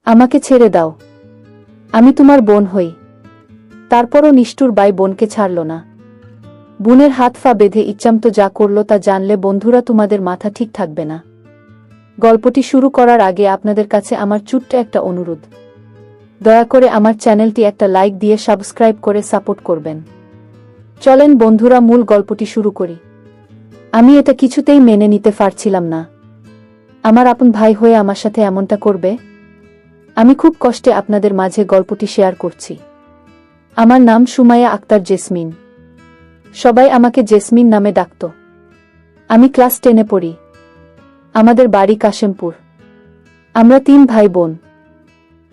আমাকে ছেড়ে দাও। আমি তোমার বোন হই। তারপরও নিষ্ঠুর বাই বোনকে ছাড়ল না। বোনের হাত পা বেঁধে ইচ্ছামতো যা করল তা জানলে বন্ধুরা তোমাদের মাথা ঠিক থাকবে না। গল্পটি শুরু করার আগে আপনাদের কাছে আমার ছোট্ট একটা অনুরোধ। দয়া করে আমার চ্যানেলটি একটা লাইক দিয়ে সাবস্ক্রাইব করে সাপোর্ট করবেন। চলেন বন্ধুরা, মূল গল্পটি শুরু করি। আমি এটা কিছুতেই মেনে নিতে পারছিলাম না। আমার আপন ভাই হয়ে আমার সাথে এমনটা করবে। আমি খুব কষ্টে আপনাদের মাঝে গল্পটি শেয়ার করছি। আমার নাম সুমাইয়া আক্তার জেসমিন। সবাই আমাকে জেসমিন নামে ডাকত। আমি ক্লাস 10-এ পড়ি। আমাদের বাড়ি কাশেমপুর। আমরা 3 ভাই বোন,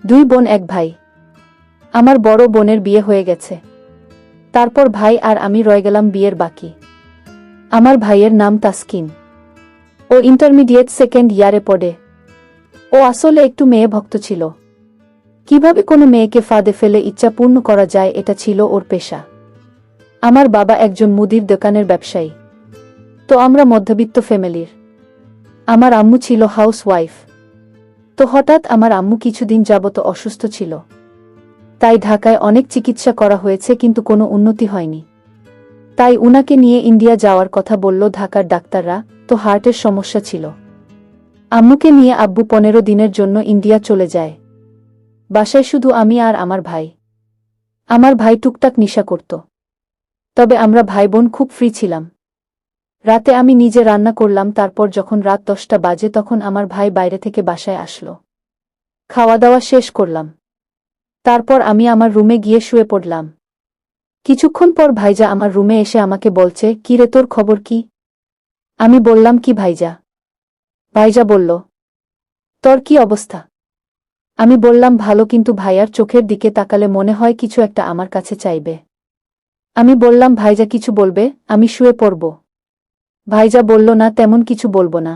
2 বোন 1 ভাই। আমার বড় বোনের বিয়ে হয়ে গেছে। তারপর ভাই আর আমি রয়ে গেলাম বিয়ের বাকি। আমার ভাইয়ের নাম তাসকিন। ও ইন্টারমিডিয়েট 2nd ইয়ারে পড়ে। ও আসলে একটু মেয়ে ভক্ত ছিল। কিভাবে কোনো মেয়েকে ফাঁদে ফেলে ইচ্ছা পূর্ণ করা যায়, এটা ছিল ওর পেশা। আমার বাবা একজন মুদির দোকানের ব্যবসায়ী। তো আমরা মধ্যবিত্ত ফ্যামিলির। আমার আম্মু ছিল হাউস ওয়াইফ। তো হঠাৎ আমার আম্মু কিছুদিন যাবত অসুস্থ ছিল। তাই ঢাকায় অনেক চিকিৎসা করা হয়েছে, কিন্তু কোনো উন্নতি হয়নি। তাই উনাকে নিয়ে ইন্ডিয়া যাওয়ার কথা বলল ঢাকার ডাক্তাররা। তো হার্টের সমস্যা ছিল। আম্মুকে নিয়ে আব্বু 15 দিনের জন্য ইন্ডিয়া চলে যায়। বাসায় শুধু আমি আর আমার ভাই। আমার ভাই টুকটাক নেশা করত। তবে আমরা ভাই বোন খুব ফ্রি ছিলাম। রাতে আমি নিজে রান্না করলাম। তারপর যখন রাত 10টা বাজে তখন আমার ভাই বাইরে থেকে বাসায় আসলো। খাওয়া দাওয়া শেষ করলাম। তারপর আমি আমার রুমে গিয়ে শুয়ে পড়লাম। কিছুক্ষণ পর ভাইজা আমার রুমে এসে আমাকে বলছে, কি রে, তোর খবর কি? আমি বললাম, কি ভাইজা? ভাইজা বলল, তোর কি অবস্থা? আমি বললাম, ভালো, কিন্তু ভাইয়ার চোখের দিকে তাকালে মনে হয় কিছু একটা আমার কাছে চাইবে। আমি বললাম, ভাইজা কিছু বলবে, আমি শুয়ে পড়ব। ভাইজা বলল, না, তেমন কিছু বলবো না।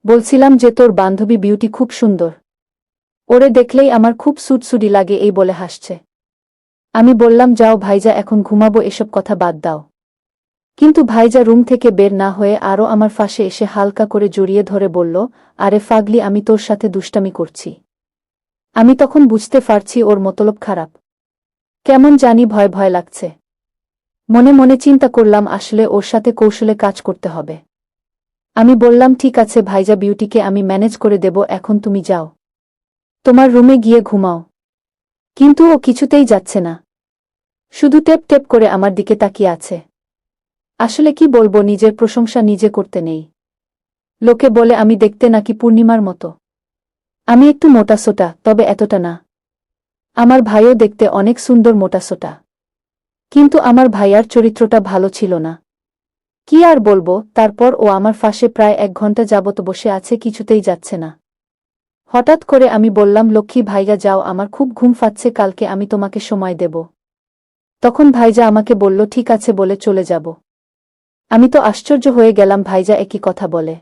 বলছিলাম যে তোর বান্ধবী বিউটি খুব সুন্দর। ওরে দেখলেই আমার খুব সুটসুটি লাগে, এই বলে হাসছে। আমি বললাম, যাও ভাইজা, এখন ঘুমাবো, এসব কথা বাদ দাও। কিন্তু ভাইজা রুম থেকে বের না হয়ে আরও আমার পাশে এসে হালকা করে জড়িয়ে ধরে বলল, আরে ফাগলি, আমি তোর সাথে দুষ্টামি করছি। আমি তখন বুঝতে পারছি ওর মতলব খারাপ। কেমন জানি ভয় ভয় লাগছে। মনে মনে চিন্তা করলাম, আসলে ওর সাথে কৌশলে কাজ করতে হবে। আমি বললাম, ঠিক আছে ভাইজা, বিউটিকে আমি ম্যানেজ করে দেব, এখন তুমি যাও। তোমার রুমে গিয়ে ঘুমাও। কিন্তু ও কিছুতেই যাচ্ছে না। শুধু টেপ টেপ করে আমার দিকে তাকিয়ে আছে। আসলে কি বলবো, নিজের প্রশংসা নিজে করতে নেই। লোকে বলে আমি দেখতে নাকি পূর্ণিমার মতো। আমি একটু মোটাসোটা, তবে এতটা না। আমার ভাইও দেখতে অনেক সুন্দর মোটাসোটা। কিন্তু আমার ভাইয়ার চরিত্রটা ভালো ছিল না। কি আর বলবো। তারপর ও আমার পাশে প্রায় 1 ঘন্টা যাবত বসে আছে, কিছুতেই যাচ্ছে না। হঠাৎ করে আমি বললাম, লক্ষ্মী ভাইয়া যাও, আমার খুব ঘুম পাচ্ছে, কালকে আমি তোমাকে সময় দেব। তখন ভাইজা আমাকে বলল, ঠিক আছে, বলে চলে যাব। আমি তো আশ্চর্য হয়ে গেলাম, ভাইজা একই কথা বলে।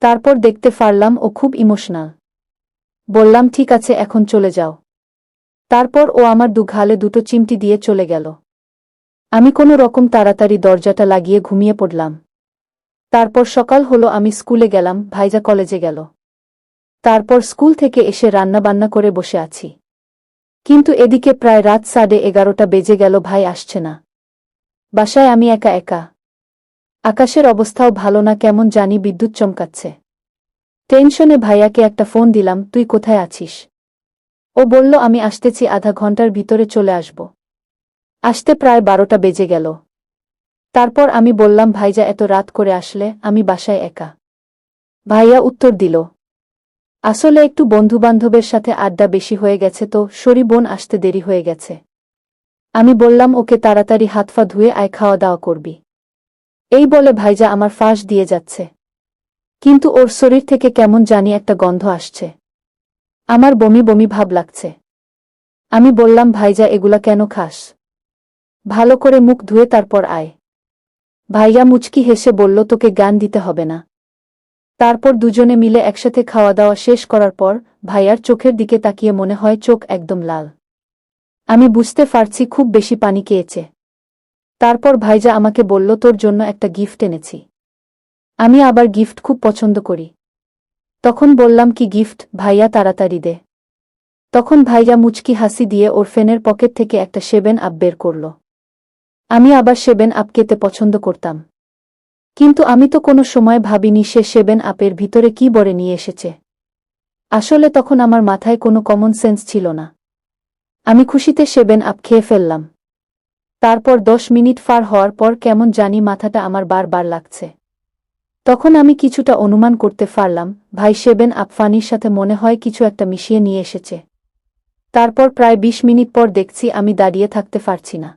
তারপর দেখতে পারলাম ও খুব ইমোশনাল। বললাম, ঠিক আছে, এখন চলে যাও। তারপর ও আমার দুঘালে 2টো চিমটি দিয়ে চলে গেল। আমি কোনো রকম তাড়াতাড়ি দরজাটা লাগিয়ে ঘুমিয়ে পড়লাম। তারপর সকাল হলো, আমি স্কুলে গেলাম, ভাইজা কলেজে গেল। তারপর স্কুল থেকে এসে রান্না বান্না করে বসে আছি। কিন্তু এদিকে প্রায় রাত 11:30 বেজে গেল, ভাই আসছে না। বাসায় আমি একা একা। আকাশের অবস্থাও ভালো না, কেমন জানি বিদ্যুৎ চমকাচ্ছে। টেনশনে ভাইয়াকে একটা ফোন দিলাম, তুই কোথায় আছিস? ও বলল, আমি আসতেছি, আধা ঘন্টার ভিতরে চলে আসব। আসতে প্রায় 12টা বেজে গেল। তারপর আমি বললাম, ভাইজা এত রাত করে আসলে, আমি বাসায় একা। ভাইয়া উত্তর দিল, আসলে একটু বন্ধুবান্ধবের সাথে আড্ডা বেশি হয়ে গেছে, তো সরি বোন, আসতে দেরি হয়ে গেছে। আমি বললাম, ওকে, তাড়াতাড়ি হাত পা ধুয়ে আয়, খাওয়া দাওয়া করবি। এই বলে ভাইজা আমার ফাঁস দিয়ে যাচ্ছে। কিন্তু ওর শরীর থেকে কেমন জানি একটা গন্ধ আসছে। আমার বমি বমি ভাব লাগছে। আমি বললাম, ভাইজা, এগুলা কেন খাস? ভালো করে মুখ ধুয়ে তারপর আয়। ভাইয়া মুচকি হেসে বলল, তোকে জ্ঞান দিতে হবে না। তারপর দুজনে মিলে একসাথে খাওয়া দাওয়া শেষ করার পর ভাইয়ার চোখের দিকে তাকিয়ে মনে হয় চোখ একদম লাল। আমি বুঝতে পারছি খুব বেশি পানি খেয়েছে। তারপর ভাইজা আমাকে বলল, তোর জন্য একটা গিফট এনেছি। আমি আবার গিফট খুব পছন্দ করি। তখন বললাম, কি গিফট ভাইয়া, তাড়াতাড়ি দে। তখন ভাইয়া মুচকি হাসি দিয়ে ওর ফ্যানের পকেট থেকে একটা 7 আপ বের করল। আমি আবার 7 আপ খেতে পছন্দ করতাম, কিন্তু আমি তো কোনো সময় ভাবিনি সে 7 আপের ভিতরে কি ভরে নিয়ে এসেছে। আসলে তখন আমার মাথায় কোনো কমন সেন্স ছিল না। আমি খুশিতে 7 আপ খেয়ে ফেললাম। তারপর 10 মিনিট পার হওয়ার পর কেমন জানি মাথাটা আমার বারবার লাগছে। তখন আমি কিছুটা অনুমান করতে পারলাম, ভাই 7 আপ পানির সাথে মনে হয় কিছু একটা মিশিয়ে নিয়ে এসেছে। তারপর প্রায় 20 মিনিট পর দেখছি আমি দাঁড়িয়ে থাকতে পারছি না।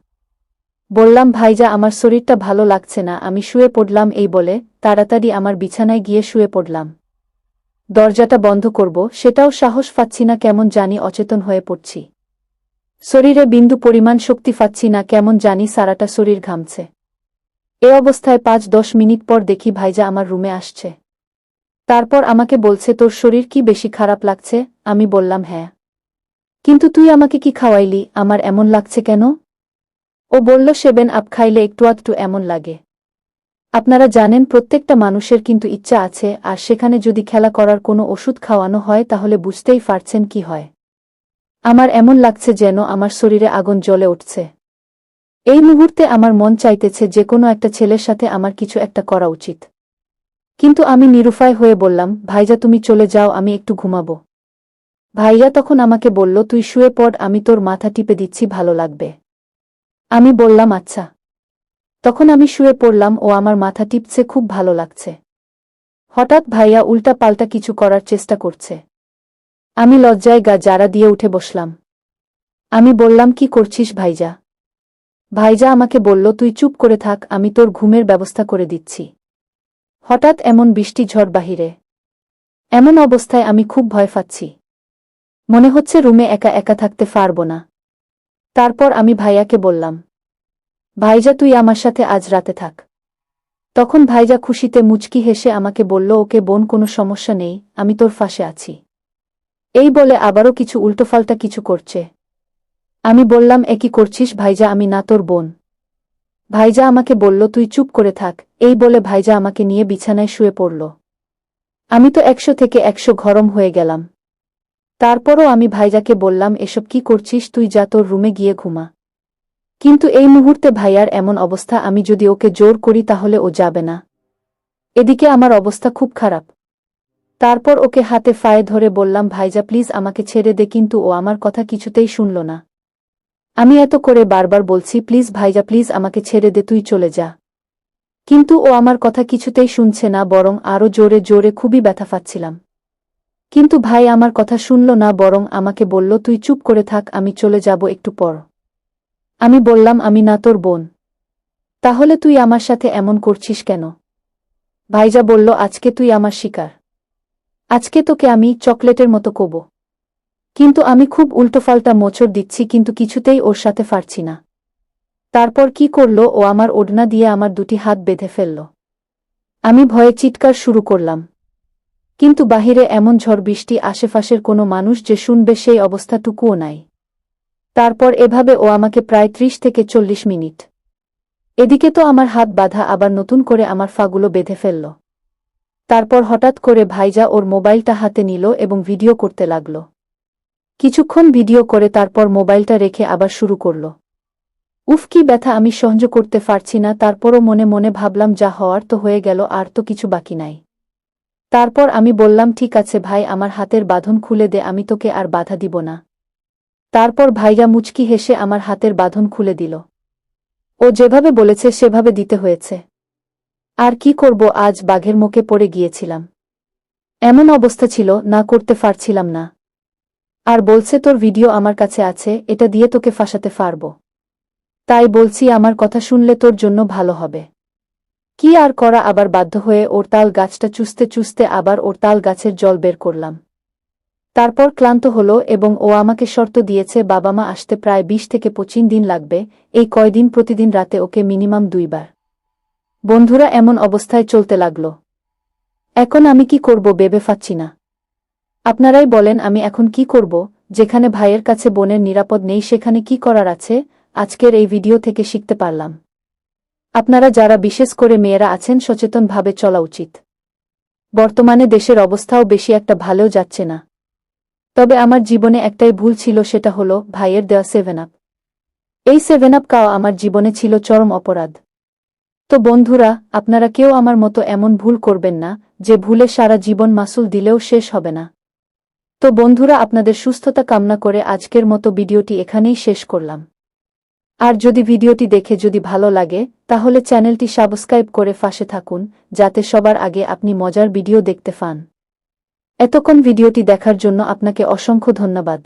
বললাম, ভাইজা আমার শরীরটা ভালো লাগছে না, আমি শুয়ে পড়লাম। এই বলে তাড়াতাড়ি আমার বিছানায় গিয়ে শুয়ে পড়লাম। দরজাটা বন্ধ করব সেটাও সাহস পাচ্ছি না, কেমন জানি অচেতন হয়ে পড়ছি। শরীরে বিন্দু পরিমাণ শক্তি পাচ্ছি না, কেমন জানি সারাটা শরীর ঘামছে। এ অবস্থায় 5-10 মিনিট পর দেখি ভাইজা আমার রুমে আসছে। তারপর আমাকে বলছে, তোর শরীর কি বেশি খারাপ লাগছে? আমি বললাম, হ্যাঁ। কিন্তু তুই আমাকে কি খাওয়াইলি, আমার এমন লাগছে কেন? ও বলল, 7 আপ খাইলে একটু আধটু এমন লাগে। আপনারা জানেন প্রত্যেকটা মানুষের কিন্তু ইচ্ছা আছে, আর সেখানে যদি খেলা করার কোনো ওষুধ খাওয়ানো হয় তাহলে বুঝতেই পারছেন কি হয়। আমার এমন লাগছে যেন আমার শরীরে আগুন জ্বলে উঠছে। এই মুহূর্তে আমার মন চাইতেছে যে কোনো একটা ছেলের সাথে আমার কিছু একটা করা উচিত। কিন্তু আমি নিরুপায় হয়ে বললাম, ভাইজা তুমি চলে যাও, আমি একটু ঘুমাবো। ভাইয়া তখন আমাকে বলল, তুই শুয়ে পড়, আমি তোর মাথা টিপে দিচ্ছি, ভালো লাগবে। আমি বললাম, আচ্ছা। তখন আমি শুয়ে পড়লাম, ও আমার মাথা টিপছে, খুব ভালো লাগছে। হঠাৎ ভাইয়া উল্টা পাল্টা কিছু করার চেষ্টা করছে। আমি লজ্জায় গা জারা দিয়ে উঠে বসলাম। আমি বললাম, কি করছিস ভাইজা? ভাইজা আমাকে বলল, তুই চুপ করে থাক, আমি তোর ঘুমের ব্যবস্থা করে দিচ্ছি। হঠাৎ এমন বৃষ্টি ঝড় বাহিরে। এমন অবস্থায় আমি খুব ভয় পাচ্ছি। মনে হচ্ছে রুমে একা একা থাকতে পারব না। তারপর আমি ভাইয়াকে বললাম, ভাইজা তুই আমার সাথে আজ রাতে থাক। তখন ভাইজা খুশিতে মুচকি হেসে আমাকে বলল, ওকে বোন, কোনো সমস্যা নেই, আমি তোর পাশে আছি। এই বলে আবারও কিছু উল্টোপাল্টা কিছু করছে। আমি বললাম, এ কি করছিস ভাইজা, আমি না তোর বোন। ভাইজা আমাকে বলল, তুই চুপ করে থাক। এই বলে ভাইজা আমাকে নিয়ে বিছানায় শুয়ে পড়ল। আমি তো 100 থেকে 100 গরম হয়ে গেলাম। তারপরও আমি ভাইজাকে বললাম, এসব কি করছিস, তুই যা, তোর রুমে গিয়ে ঘুমা। কিন্তু এই মুহূর্তে ভাইয়ার এমন অবস্থা, আমি যদি ওকে জোর করি তাহলে ও যাবে না। এদিকে আমার অবস্থা খুব খারাপ। তারপর ওকে হাতে পায়ে ধরে বললাম, ভাইজা প্লিজ আমাকে ছেড়ে দে, কিন্তু ও আমার কথা কিছুতেই শুনল না। আমি এত করে বারবার বলছি, প্লিজ ভাইজা, প্লিজ আমাকে ছেড়ে দে, তুই চলে যা। কিন্তু ও আমার কথা কিছুতেই শুনছে না, বরং আরও জোরে জোরে, খুবই ব্যথা পাচ্ছিলাম। কিন্তু ভাই আমার কথা শুনল না, বরং আমাকে বলল, তুই চুপ করে থাক, আমি চলে যাব একটু পর। আমি বললাম, আমি না তোর বোন। তাহলে তুই আমার সাথে এমন করছিস কেন? ভাইজা বলল, আজকে তুই আমার শিকার। আজকে তোকে আমি চকলেটের মতো কোব। কিন্তু আমি খুব উল্টোপাল্টা মোচড় দিচ্ছি, কিন্তু কিছুতেই ওর সাথে পারছি না। তারপর কি করল, ও আমার ওড়না দিয়ে আমার দুটি হাত বেঁধে ফেলল। আমি ভয়ে চিৎকার শুরু করলাম। কিন্তু বাহিরে এমন ঝড় বৃষ্টি, আশেপাশের কোনো মানুষ যে শুনবে সেই অবস্থাটুকুও নাই। তারপর এভাবে ও আমাকে প্রায় 30 থেকে 40 মিনিট। এদিকে তো আমার হাত বাঁধা, আবার নতুন করে আমার ফাগুলো বেঁধে ফেলল। তারপর হঠাৎ করে ভাইজা ওর মোবাইলটা হাতে নিল এবং ভিডিও করতে লাগল। কিছুক্ষণ ভিডিও করে তারপর মোবাইলটা রেখে আবার শুরু করল। উফ, কি ব্যথা, আমি সহ্য করতে পারছি না। তারপরও মনে মনে ভাবলাম, যা হওয়ার তো হয়ে গেল, আর তো কিছু বাকি নাই। তারপর আমি বললাম, ঠিক আছে ভাই, আমার হাতের বাঁধন খুলে দে, আমি তোকে আর বাধা দিব না। তারপর ভাইয়া মুচকি হেসে আমার হাতের বাঁধন খুলে দিল। ও যেভাবে বলেছে সেভাবে দিতে হয়েছে। আর কি করব, আজ বাঘের মুখে পড়ে গিয়েছিলাম। এমন অবস্থা ছিল, না করতে পারছিলাম না। আর বলছে, তোর ভিডিও আমার কাছে আছে, এটা দিয়ে তোকে ফাঁসাতে পারব। তাই বলছি, আমার কথা শুনলে তোর জন্য ভালো হবে। কি আর করা, আবার বাধ্য হয়ে ওর তাল গাছটা চুষতে চুষতে আবার ওর তাল গাছের জল বের করলাম। তারপর ক্লান্ত হলো এবং ও আমাকে শর্ত দিয়েছে, বাবা মা আসতে প্রায় 20 থেকে 25 দিন লাগবে। এই কয়দিন প্রতিদিন রাতে ওকে মিনিমাম 2 বার। বন্ধুরা, এমন অবস্থায় চলতে লাগল। এখন আমি কি করব ভেবে পাচ্ছি না। আপনারাই বলেন, আমি এখন কি করব? যেখানে ভাইয়ের কাছে বোনের নিরাপদ নেই, সেখানে কি করার আছে? আজকের এই ভিডিও থেকে শিখতে পারলাম, আপনারা যারা বিশেষ করে মেয়েরা আছেন, সচেতনভাবে চলা উচিত। বর্তমানে দেশের অবস্থাও বেশি একটা ভালো যাচ্ছে না। তবে আমার জীবনে একটাই ভুল ছিল, সেটা হলো ভাইয়ের দেওয়া 7 আপ। এই 7 আপ খাওয়া আমার জীবনে ছিল চরম অপরাধ। তো বন্ধুরা, আপনারা কেউ আমার মতো এমন ভুল করবেন না যে ভুলে সারা জীবন মাসুল দিলেও শেষ হবে না। তো বন্ধুরা, আপনাদের সুস্থতা কামনা করে আজকের মতো ভিডিওটি এখানেই শেষ করলাম। আর যদি ভিডিওটি দেখে যদি ভালো লাগে তাহলে চ্যানেলটি সাবস্ক্রাইব করে পাশে থাকুন, যাতে সবার আগে আপনি মজার ভিডিও দেখতে পান। এতক্ষণ ভিডিওটি দেখার জন্য আপনাকে অসংখ্য ধন্যবাদ।